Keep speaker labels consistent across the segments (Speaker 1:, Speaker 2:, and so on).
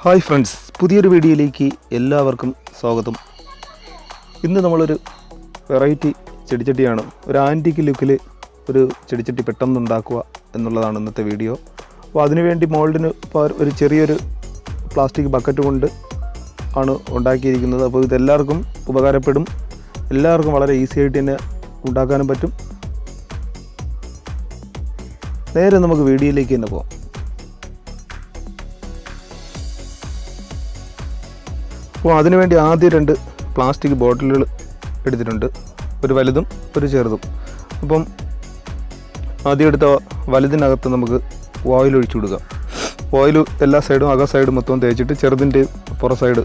Speaker 1: Hi friends, പുതിയൊരു വീഡിയോയിലേക്ക് എല്ലാവർക്കും സ്വാഗതം. ഇന്ന് നമ്മളൊരു വെറൈറ്റി ചെടിച്ചട്ടിയാണ്, ഒരു ആൻറ്റിക് ലുക്കിൽ ഒരു ചെടിച്ചട്ടി പെട്ടെന്ന് ഉണ്ടാക്കുക എന്നുള്ളതാണ് ഇന്നത്തെ വീഡിയോ. അപ്പോൾ അതിനുവേണ്ടി മോൾഡിന് ഒരു ചെറിയൊരു പ്ലാസ്റ്റിക് ബക്കറ്റ് കൊണ്ട് ആണ് ഉണ്ടാക്കിയിരിക്കുന്നത്. അപ്പോൾ ഇതെല്ലാവർക്കും ഉപകാരപ്പെടും, എല്ലാവർക്കും വളരെ ഈസി ആയിട്ട് തന്നെ ഉണ്ടാക്കാനും പറ്റും. നേരെ നമുക്ക് വീഡിയോയിലേക്ക് തന്നെ പോകാം. അപ്പോൾ അതിനുവേണ്ടി ആദ്യം 2 പ്ലാസ്റ്റിക് ബോട്ടിലുകൾ എടുത്തിട്ടുണ്ട്, ഒരു വലുതും ഒരു ചെറുതും. അപ്പം ആദ്യം എടുത്ത വലുതിനകത്ത് നമുക്ക് ഓയിൽ ഒഴിച്ചു കൊടുക്കാം. ഓയിൽ എല്ലാ സൈഡും അക സൈഡ് മൊത്തം തേച്ചിട്ട് ചെറുതിൻ്റെ പുറ സൈഡ്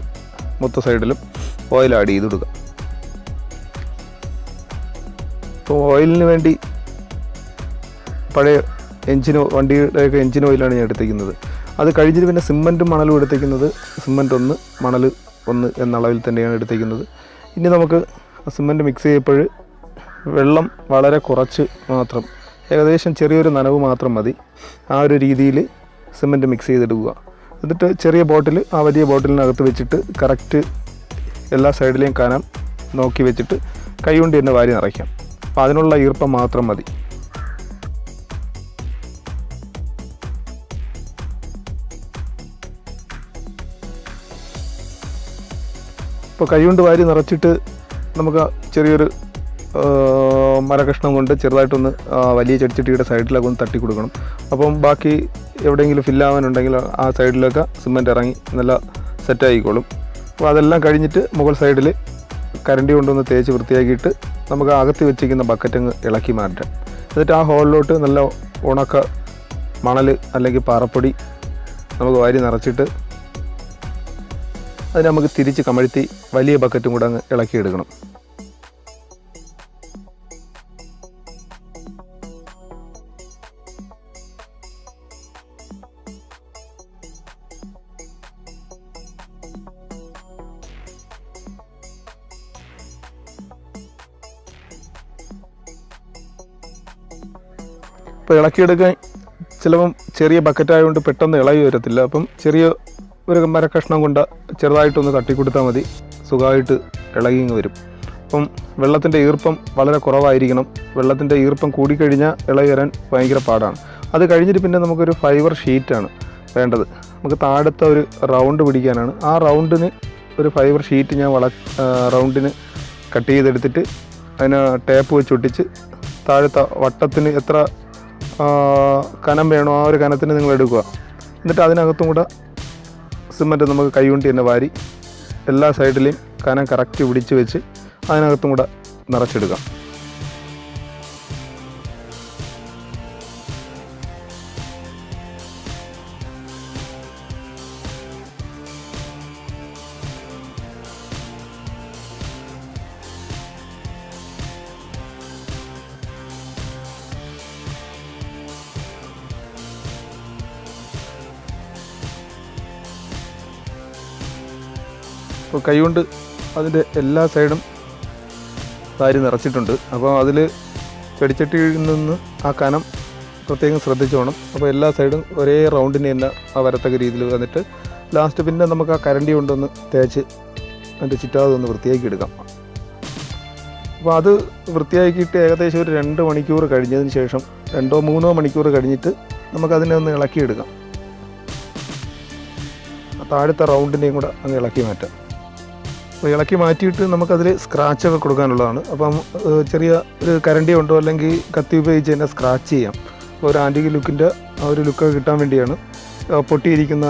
Speaker 1: മൊത്തം സൈഡിലും ഓയിൽ ആഡ് ചെയ്ത് കൊടുക്കാം. അപ്പോൾ ഓയിലിന് വേണ്ടി പഴയ വണ്ടിയുടെയൊക്കെ എൻജിൻ ഓയിലാണ് ഞാൻ എടുത്തേക്കുന്നത്. അത് കഴിഞ്ഞിട്ട് പിന്നെ സിമൻറ്റും മണലും എടുത്തേക്കുന്നത് സിമൻറ്റ് 1 മണൽ 1 എന്ന അളവിൽ തന്നെയാണ് എടുത്തേക്കുന്നത്. ഇനി നമുക്ക് സിമൻറ്റ് മിക്സ് ചെയ്യപ്പോൾ വെള്ളം വളരെ കുറച്ച് മാത്രം, ഏകദേശം ചെറിയൊരു നനവ് മാത്രം മതി. ആ ഒരു രീതിയിൽ സിമൻറ്റ് മിക്സ് ചെയ്തെടുക്കുക. എന്നിട്ട് ചെറിയ ബോട്ടിൽ ആ വലിയ ബോട്ടിലിനകത്ത് വെച്ചിട്ട് കറക്റ്റ് എല്ലാ സൈഡിലെയും കനം നോക്കി വെച്ചിട്ട് കൈ കൊണ്ട് തന്നെ വാരി നിറയ്ക്കാം. അപ്പോൾ അതിനുള്ള ഈർപ്പം മാത്രം മതി. ഇപ്പോൾ കൈകൊണ്ട് വാരി നിറച്ചിട്ട് നമുക്ക് ചെറിയൊരു മരകഷ്ണം കൊണ്ട് ചെറുതായിട്ടൊന്ന് വലിയ ചെടിച്ചട്ടിയുടെ സൈഡിലൊക്കെ ഒന്ന് തട്ടി കൊടുക്കണം. അപ്പം ബാക്കി എവിടെയെങ്കിലും ഫില്ലാവാനുണ്ടെങ്കിൽ ആ സൈഡിലൊക്കെ സിമൻറ്റ് ഇറങ്ങി നല്ല സെറ്റായിക്കോളും. അപ്പോൾ അതെല്ലാം കഴിഞ്ഞിട്ട് മുകൾ സൈഡിൽ കരണ്ടി കൊണ്ടൊന്ന് തേച്ച് വൃത്തിയാക്കിയിട്ട് നമുക്ക് അകത്ത് വെച്ചിരിക്കുന്ന ബക്കറ്റങ്ങ് ഇളക്കി മാറ്റാം. എന്നിട്ട് ആ ഹോളിലോട്ട് നല്ല ഉണക്ക മണൽ അല്ലെങ്കിൽ പാറപ്പൊടി നമുക്ക് വാരി നിറച്ചിട്ട് അതിന് നമുക്ക് തിരിച്ച് കമഴ്ത്തി വലിയ ബക്കറ്റും കൂടെ അങ്ങ് ഇളക്കിയെടുക്കണം. ഇപ്പോൾ ഇളക്കിയെടുക്കാൻ ചിലപ്പം ചെറിയ ബക്കറ്റായതുകൊണ്ട് പെട്ടെന്ന് ഇളകി വരത്തില്ല. അപ്പം ചെറിയ ഒരു മരക്കഷ്ണം കൊണ്ട് ചെറുതായിട്ടൊന്ന് തട്ടിക്കൊടുത്താൽ മതി, സുഖമായിട്ട് ഇളകി വരും. അപ്പം വെള്ളത്തിൻ്റെ ഈർപ്പം വളരെ കുറവായിരിക്കണം. വെള്ളത്തിൻ്റെ ഈർപ്പം കൂടിക്കഴിഞ്ഞാൽ ഇളകി വരാൻ ഭയങ്കര പാടാണ്. അത് കഴിഞ്ഞിട്ട് പിന്നെ നമുക്കൊരു ഫൈബർ ഷീറ്റാണ് വേണ്ടത്. നമുക്ക് താഴത്തെ ഒരു റൗണ്ട് പിടിക്കാനാണ്. ആ റൗണ്ടിന് ഒരു ഫൈബർ ഷീറ്റ് ഞാൻ റൗണ്ടിന് കട്ട് ചെയ്തെടുത്തിട്ട് അതിന് ടേപ്പ് വെച്ച് ഒട്ടിച്ച് താഴത്തെ വട്ടത്തിന് എത്ര കനം വേണോ ആ ഒരു കനത്തിന് നിങ്ങൾ എടുക്കുക. എന്നിട്ട് അതിനകത്തും കൂടെ സിമൻറ്റ് നമുക്ക് കൈകൊണ്ട് തന്നെ വാരി എല്ലാ സൈഡിലെയും കനം കറക്റ്റ് പിടിച്ച് വെച്ച് അതിനകത്തും കൂടെ നിറച്ചെടുക്കാം. അപ്പോൾ കൈകൊണ്ട് അതിൻ്റെ എല്ലാ സൈഡും വാരി നിറച്ചിട്ടുണ്ട്. അപ്പോൾ അതിൽ ചെടിച്ചട്ടിയിൽ നിന്ന് ആ കനം പ്രത്യേകം ശ്രദ്ധിച്ചോണം. അപ്പോൾ എല്ലാ സൈഡും ഒരേ റൗണ്ടിന് തന്നെ ആ വരത്തക്ക രീതിയിൽ വന്നിട്ട് ലാസ്റ്റ് പിന്നെ നമുക്ക് ആ കരണ്ടി കൊണ്ടൊന്ന് തേച്ച് അതിൻ്റെ ചുറ്റാതൊന്ന് വൃത്തിയാക്കി എടുക്കാം. അപ്പോൾ അത് വൃത്തിയാക്കിയിട്ട് ഏകദേശം ഒരു 2 മണിക്കൂർ കഴിഞ്ഞതിന് ശേഷം 2-3 മണിക്കൂർ കഴിഞ്ഞിട്ട് നമുക്കതിനെ ഒന്ന് ഇളക്കിയെടുക്കാം. താഴത്തെ റൗണ്ടിനെയും കൂടെ അങ്ങ് ഇളക്കി മാറ്റാം. അപ്പോൾ ഇളക്കി മാറ്റിയിട്ട് നമുക്കതിൽ സ്ക്രാച്ചൊക്കെ കൊടുക്കാനുള്ളതാണ്. അപ്പം ചെറിയ ഒരു കരണ്ടി കൊണ്ടോ അല്ലെങ്കിൽ കത്തി ഉപയോഗിച്ച് തന്നെ സ്ക്രാച്ച് ചെയ്യാം. അപ്പോൾ ഒരു ആൻറ്റിക് ലുക്കിൻ്റെ ആ ഒരു ലുക്കൊക്കെ കിട്ടാൻ വേണ്ടിയാണ് പൊട്ടിയിരിക്കുന്ന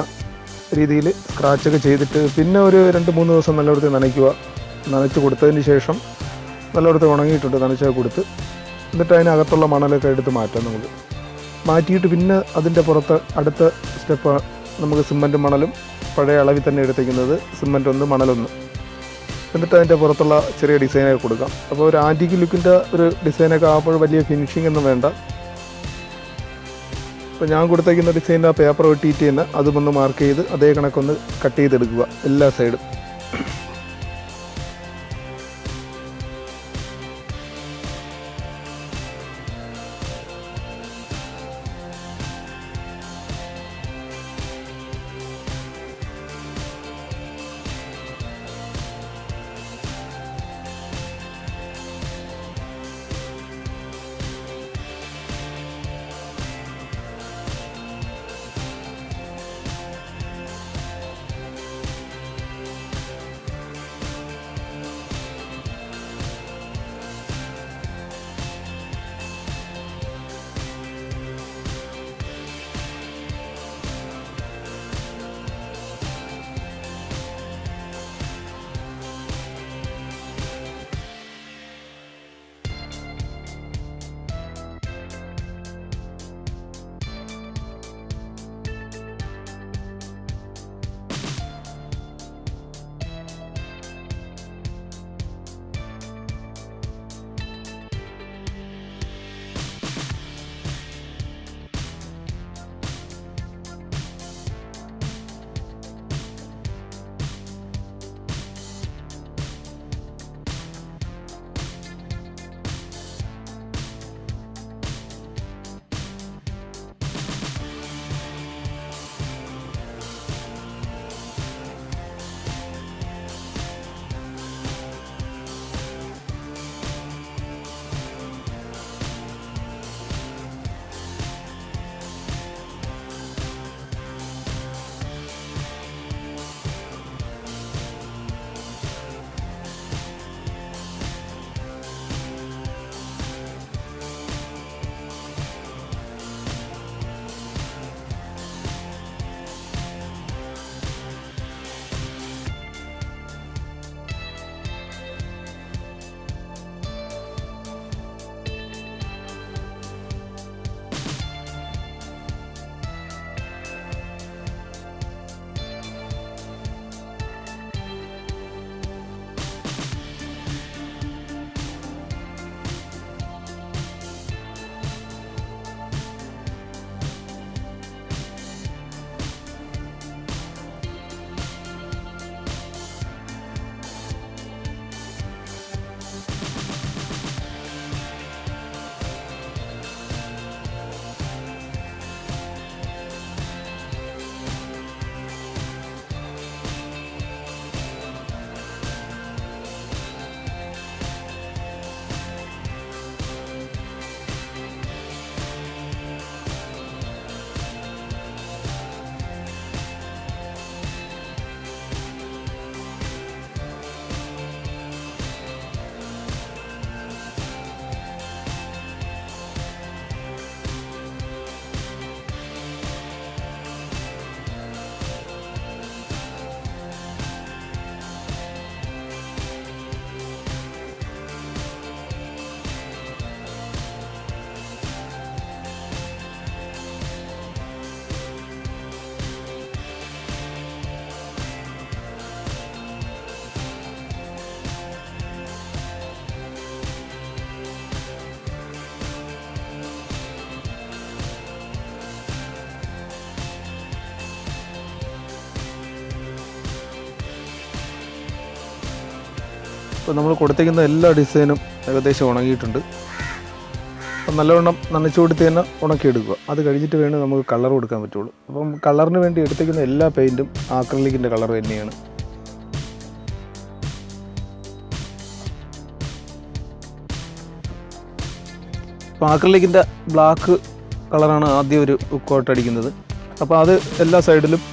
Speaker 1: രീതിയിൽ സ്ക്രാച്ചൊക്കെ ചെയ്തിട്ട് പിന്നെ ഒരു 2-3 ദിവസം നല്ലയിടത്ത് നനച്ച് കൊടുത്തതിന് ശേഷം നല്ലയിടത്ത് ഉണങ്ങിയിട്ടുണ്ട് നനച്ചൊക്കെ കൊടുത്ത് എന്നിട്ട് അതിനകത്തുള്ള മണലൊക്കെ എടുത്ത് മാറ്റാം. നമുക്ക് മാറ്റിയിട്ട് പിന്നെ അതിൻ്റെ പുറത്ത് അടുത്ത സ്റ്റെപ്പ് നമുക്ക് സിമൻറ്റ് മണലും പഴയ അളവിൽ തന്നെ എടുത്തേക്കുന്നത് സിമൻറ്റ് 1 മണൽ 1 എന്നിട്ട് അതിൻ്റെ പുറത്തുള്ള ചെറിയ ഡിസൈനൊക്കെ കൊടുക്കാം. അപ്പോൾ ഒരു ആൻറ്റിക് ലുക്കിൻ്റെ ഒരു ഡിസൈനൊക്കെ ആകുമ്പോൾ വലിയ ഫിനിഷിംഗ് ഒന്നും വേണ്ട. അപ്പോൾ ഞാൻ കൊടുത്തേക്കുന്ന ഡിസൈൻ ആ പേപ്പർ വെട്ടിയിട്ട് തന്നെ അതുമൊന്ന് മാർക്ക് ചെയ്ത് അതേ കണക്കൊന്ന് കട്ട് ചെയ്തെടുക്കുക എല്ലാ സൈഡും. അപ്പോൾ നമ്മൾ കൊടുത്തേക്കുന്ന എല്ലാ ഡിസൈനും ഏകദേശം ഉണങ്ങിയിട്ടുണ്ട്. അപ്പം നല്ലവണ്ണം നനച്ചു കൊടുത്ത് തന്നെ ഉണക്കിയെടുക്കുക. അത് കഴിഞ്ഞിട്ട് വേണം നമുക്ക് കളർ കൊടുക്കാൻ പറ്റുള്ളൂ. അപ്പം കളറിന് വേണ്ടി എടുത്തേക്കുന്ന എല്ലാ പെയിൻറ്റും ആക്രിലിക്കിൻ്റെ കളർ തന്നെയാണ്. അപ്പോൾ ആക്രിലിക്കിൻ്റെ ബ്ലാക്ക് കളറാണ് ആദ്യം ഒരു കോട്ട് അടിക്കുന്നത്. അപ്പോൾ അത് എല്ലാ സൈഡിലും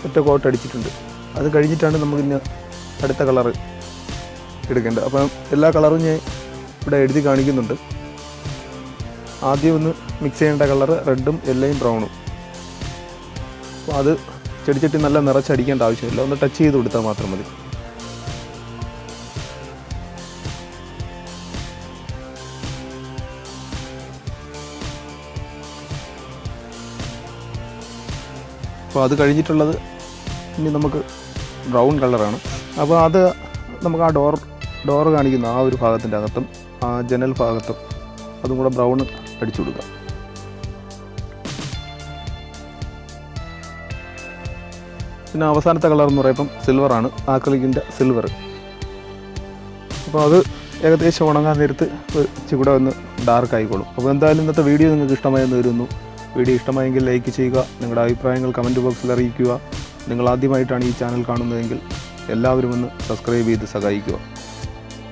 Speaker 1: ഒറ്റ കോട്ട് അടിച്ചിട്ടുണ്ട്. അത് കഴിഞ്ഞിട്ടാണ് നമുക്കിന്ന് അടുത്ത കളറ് എടുക്കേണ്ടത്. അപ്പം എല്ലാ കളറും ഞാൻ ഇവിടെ എഴുതി കാണിക്കുന്നുണ്ട്. ആദ്യം ഒന്ന് മിക്സ് ചെയ്യേണ്ട കളറ് റെഡും യെല്ലയും ബ്രൗണും. അപ്പോൾ അത് ചെടിച്ചട്ടി നല്ല നിറച്ചടിക്കേണ്ട ആവശ്യമില്ല, ഒന്ന് ടച്ച് ചെയ്ത് കൊടുത്താൽ മാത്രം മതി. അപ്പോൾ അത് കഴിഞ്ഞിട്ടുള്ളത് ഇനി നമുക്ക് ബ്രൗൺ കളറാണ്. അപ്പോൾ അത് നമുക്ക് ആ ഡോറ് കാണിക്കുന്ന ആ ഒരു ഭാഗത്തിൻ്റെ അകത്തും ആ ജനൽ ഭാഗത്തും അതും കൂടെ ബ്രൗൺ അടിച്ചു കൊടുക്കുക. പിന്നെ അവസാനത്തെ കളർ എന്ന് പറയുമ്പം സിൽവറാണ്, ആക്രിലിക്കിൻ്റെ സിൽവർ. അപ്പോൾ അത് ഏകദേശം ഉണങ്ങാൻ നേരത്ത് ഇച്ചിരി ഒന്ന് ഡാർക്ക് ആയിക്കോളും. അപ്പോൾ എന്തായാലും ഇന്നത്തെ വീഡിയോ നിങ്ങൾക്ക് ഇഷ്ടമായെന്ന് വരുന്നു. വീഡിയോ ഇഷ്ടമായെങ്കിൽ ലൈക്ക് ചെയ്യുക, നിങ്ങളുടെ അഭിപ്രായങ്ങൾ കമൻറ്റ് ബോക്സിൽ അറിയിക്കുക. നിങ്ങൾ ആദ്യമായിട്ടാണ് ഈ ചാനൽ കാണുന്നതെങ്കിൽ എല്ലാവരും ഒന്ന് സബ്സ്ക്രൈബ് ചെയ്ത് സഹായിക്കുക.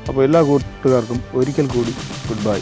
Speaker 1: അപ്പോൾ എല്ലാ കൂട്ടുകാർക്കും ഒരിക്കൽ കൂടി ഗുഡ് ബൈ.